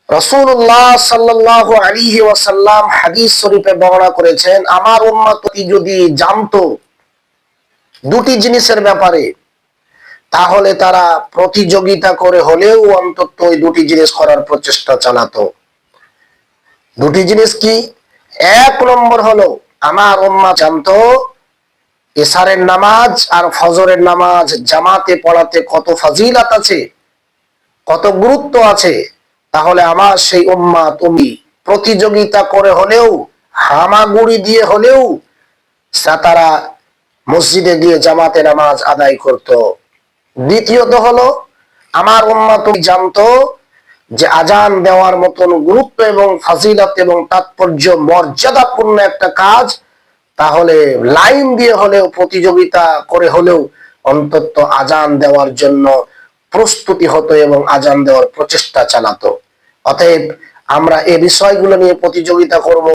রাসূলুল্লাহ সাল্লাল্লাহু আলাইহি ওয়াসাল্লাম হাদিস শরীফে বর্ণনা করেছেন, আমার উম্মত যদি জানতো দুটি জিনিসের ব্যাপারে, তাহলে তারা প্রতিযোগিতা করে হলেও অন্তত ওই দুটি জিনিস করার প্রচেষ্টা চালাতো। দুটি জিনিস কি? এক নম্বর হলো, আমার উম্মাহ জানতো এশারের নামাজ আর ফজরের নামাজ জামাতে পড়াতে কত ফাজিলাত আছে, কত গুরুত্ব আছে। তাহলে আমার সেই উম্মাহ তুমি প্রতিযোগিতা করে হলেও, হামাগুড়ি দিয়ে হলেও তারা মসজিদে গিয়ে জামাতে নামাজ আদায় করত। দ্বিতীয়ত হলো, আমার উম্মাহ তুমি জানতো যে আজান দেওয়ার মতন গুরুত্ব এবং ফাজিলত এবং তাৎপর্য মর্যাদাপূর্ণ একটা কাজ, তাহলে লাইন দিয়ে হলেও প্রতিযোগিতা করে হলেও অন্তত আজান দেওয়ার জন্য প্রস্তুতি হতো এবং আজান দেওয়ার প্রচেষ্টা চালাতো। অতএব আমরা এই বিষয়গুলো নিয়ে প্রতিযোগিতা করব।